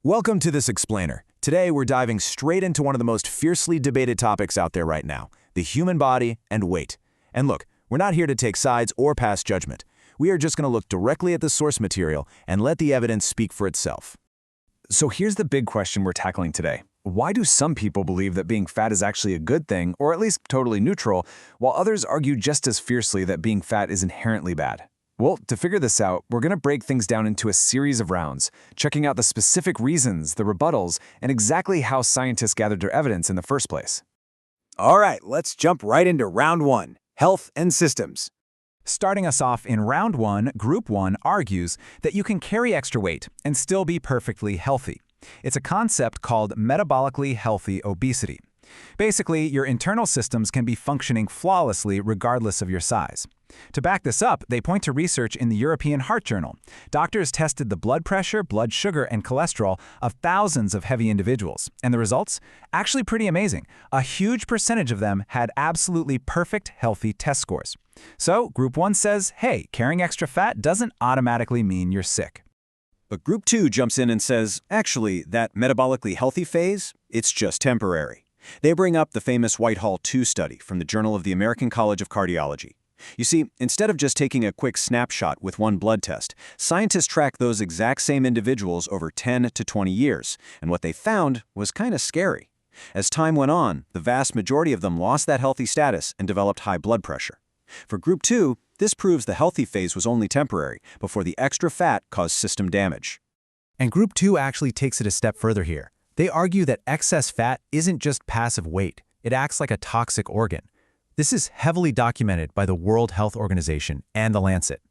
Welcome to This Explainer. Today, we're diving straight into one of the most fiercely debated topics out there right now, the human body and weight. And look, we're not here to take sides or pass judgment. We are just going to look directly at the source material and let the evidence speak for itself. So here's the big question we're tackling today. Why do some people believe that being fat is actually a good thing, or at least totally neutral, while others argue just as fiercely that being fat is inherently bad? Well, to figure this out, we're going to break things down into a series of rounds, checking out the specific reasons, the rebuttals, and exactly how scientists gathered their evidence in the first place. All right, let's jump right into round one, health and systems. Starting us off in round one, Group 1 argues that you can carry extra weight and still be perfectly healthy. It's a concept called metabolically healthy obesity. Basically, your internal systems can be functioning flawlessly regardless of your size. To back this up, they point to research in the European Heart Journal. Doctors tested the blood pressure, blood sugar, and cholesterol of thousands of heavy individuals. And the results? Actually pretty amazing. A huge percentage of them had absolutely perfect healthy test scores. So, Group 1 says, hey, carrying extra fat doesn't automatically mean you're sick. But Group 2 jumps in and says, actually, that metabolically healthy phase, it's just temporary. They bring up the famous Whitehall II study from the Journal of the American College of Cardiology. You see, instead of just taking a quick snapshot with one blood test, scientists tracked those exact same individuals over 10 to 20 years, and what they found was kind of scary. As time went on, the vast majority of them lost that healthy status and developed high blood pressure. For Group 2, this proves the healthy phase was only temporary before the extra fat caused system damage. And Group 2 actually takes it a step further here. They argue that excess fat isn't just passive weight, it acts like a toxic organ. This is heavily documented by the World Health Organization and The Lancet.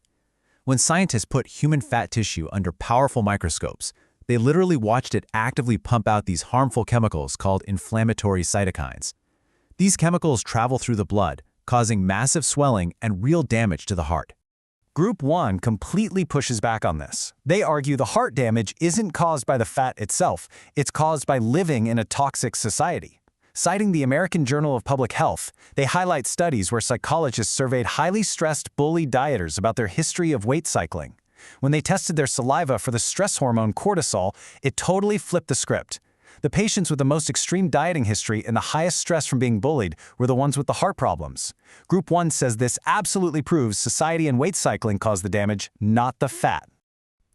When scientists put human fat tissue under powerful microscopes, they literally watched it actively pump out these harmful chemicals called inflammatory cytokines. These chemicals travel through the blood, causing massive swelling and real damage to the heart. Group 1 completely pushes back on this. They argue the heart damage isn't caused by the fat itself, it's caused by living in a toxic society. Citing the American Journal of Public Health, they highlight studies where psychologists surveyed highly stressed, bullied dieters about their history of weight cycling. When they tested their saliva for the stress hormone cortisol, it totally flipped the script. The patients with the most extreme dieting history and the highest stress from being bullied were the ones with the heart problems. Group 1 says this absolutely proves society and weight cycling caused the damage, not the fat.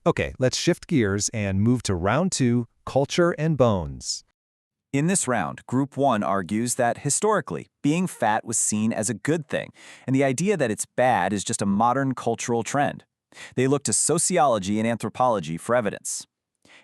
Okay, let's shift gears and move to round 2, culture and bones. In this round, Group 1 argues that historically, being fat was seen as a good thing, and the idea that it's bad is just a modern cultural trend. They look to sociology and anthropology for evidence.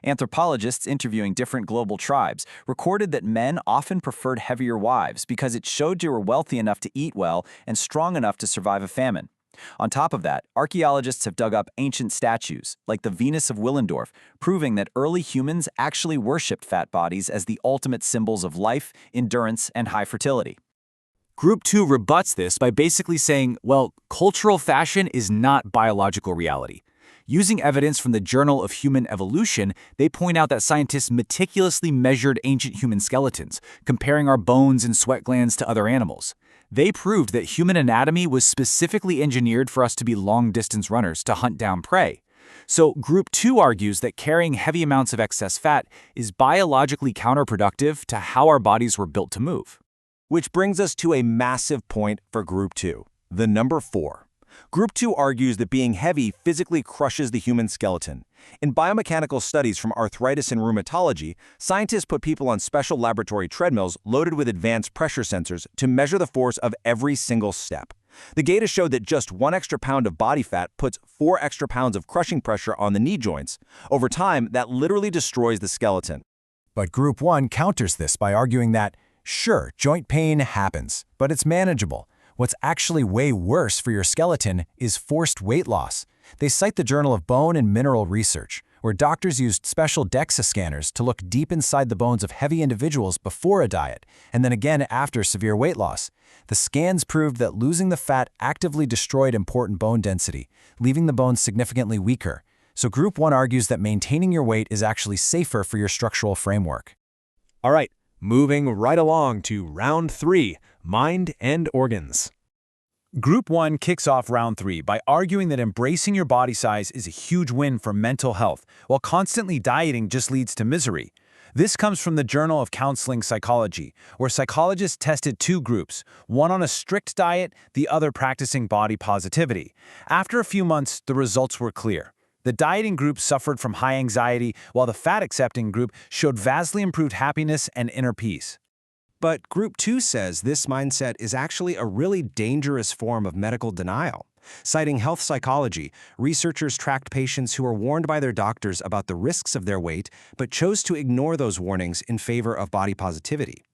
Anthropologists interviewing different global tribes recorded that men often preferred heavier wives because it showed you were wealthy enough to eat well and strong enough to survive a famine. On top of that, archaeologists have dug up ancient statues, like the Venus of Willendorf, proving that early humans actually worshipped fat bodies as the ultimate symbols of life, endurance, and high fertility. Group 2 rebuts this by basically saying, well, cultural fashion is not biological reality. Using evidence from the Journal of Human Evolution, they point out that scientists meticulously measured ancient human skeletons, comparing our bones and sweat glands to other animals. They proved that human anatomy was specifically engineered for us to be long-distance runners to hunt down prey. So Group 2 argues that carrying heavy amounts of excess fat is biologically counterproductive to how our bodies were built to move. Which brings us to a massive point for Group 2, the number 4. Group 2 argues that being heavy physically crushes the human skeleton. In biomechanical studies from arthritis and rheumatology, scientists put people on special laboratory treadmills loaded with advanced pressure sensors to measure the force of every single step. The data showed that just 1 extra pound of body fat puts 4 extra pounds of crushing pressure on the knee joints. Over time, that literally destroys the skeleton. But Group 1 counters this by arguing that, sure, joint pain happens, but it's manageable. What's actually way worse for your skeleton is forced weight loss. They cite the Journal of Bone and Mineral Research, where doctors used special DEXA scanners to look deep inside the bones of heavy individuals before a diet, and then again after severe weight loss. The scans proved that losing the fat actively destroyed important bone density, leaving the bones significantly weaker. So Group 1 argues that maintaining your weight is actually safer for your structural framework. All right, moving right along to round 3, mind and organs. Group 1 kicks off round 3 by arguing that embracing your body size is a huge win for mental health, while constantly dieting just leads to misery. This comes from the Journal of Counseling Psychology, where psychologists tested two groups, one on a strict diet, the other practicing body positivity. After a few months, the results were clear. The dieting group suffered from high anxiety, while the fat-accepting group showed vastly improved happiness and inner peace. But Group 2 says this mindset is actually a really dangerous form of medical denial. Citing health psychology, researchers tracked patients who were warned by their doctors about the risks of their weight, but chose to ignore those warnings in favor of body positivity.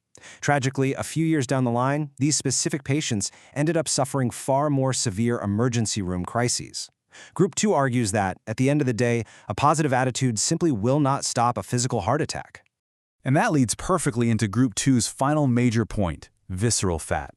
Tragically, a few years down the line, these specific patients ended up suffering far more severe emergency room crises. Group 2 argues that, at the end of the day, a positive attitude simply will not stop a physical heart attack. And that leads perfectly into Group 2's final major point, visceral fat.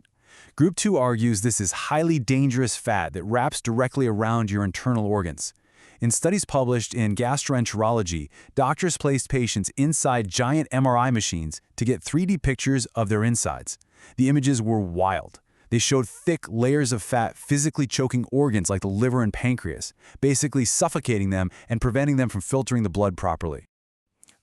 Group 2 argues this is highly dangerous fat that wraps directly around your internal organs. In studies published in Gastroenterology, doctors placed patients inside giant MRI machines to get 3D pictures of their insides. The images were wild. They showed thick layers of fat physically choking organs like the liver and pancreas, basically suffocating them and preventing them from filtering the blood properly.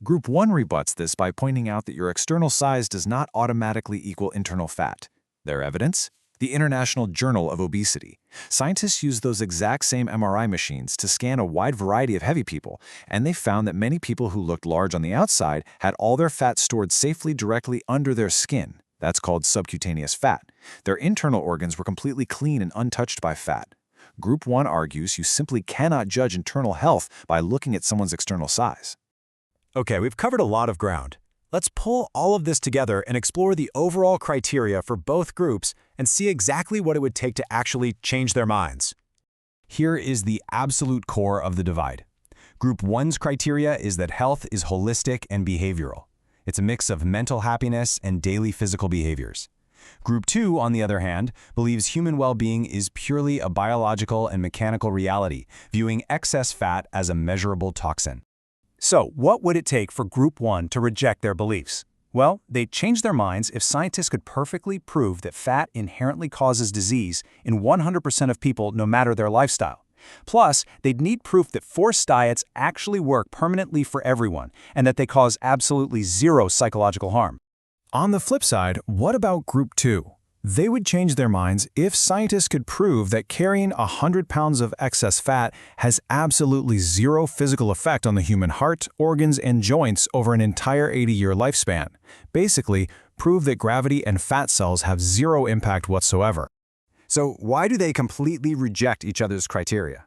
Group 1 rebuts this by pointing out that your external size does not automatically equal internal fat. Their evidence? The International Journal of Obesity. Scientists used those exact same MRI machines to scan a wide variety of heavy people, and they found that many people who looked large on the outside had all their fat stored safely directly under their skin. That's called subcutaneous fat. Their internal organs were completely clean and untouched by fat. Group 1 argues you simply cannot judge internal health by looking at someone's external size. Okay, we've covered a lot of ground. Let's pull all of this together and explore the overall criteria for both groups and see exactly what it would take to actually change their minds. Here is the absolute core of the divide. Group 1's criteria is that health is holistic and behavioral. It's a mix of mental happiness and daily physical behaviors. Group 2, on the other hand, believes human well-being is purely a biological and mechanical reality, viewing excess fat as a measurable toxin. So, what would it take for Group 1 to reject their beliefs? Well, they'd change their minds if scientists could perfectly prove that fat inherently causes disease in 100% of people no matter their lifestyle. Plus, they'd need proof that forced diets actually work permanently for everyone and that they cause absolutely zero psychological harm. On the flip side, what about Group 2? They would change their minds if scientists could prove that carrying 100 pounds of excess fat has absolutely zero physical effect on the human heart, organs, and joints over an entire 80-year lifespan. Basically, prove that gravity and fat cells have zero impact whatsoever. So why do they completely reject each other's criteria?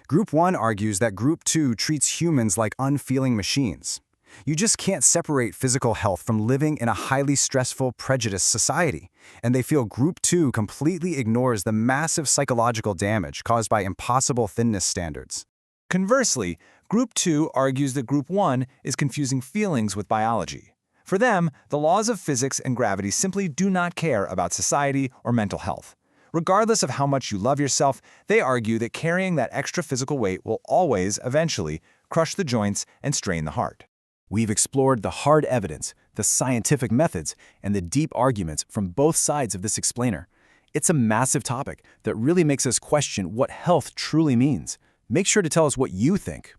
Group 1 argues that Group 2 treats humans like unfeeling machines. You just can't separate physical health from living in a highly stressful, prejudiced society. And they feel Group 2 completely ignores the massive psychological damage caused by impossible thinness standards. Conversely, Group 2 argues that Group 1 is confusing feelings with biology. For them, the laws of physics and gravity simply do not care about society or mental health. Regardless of how much you love yourself, they argue that carrying that extra physical weight will always, eventually, crush the joints and strain the heart. We've explored the hard evidence, the scientific methods, and the deep arguments from both sides of this explainer. It's a massive topic that really makes us question what health truly means. Make sure to tell us what you think.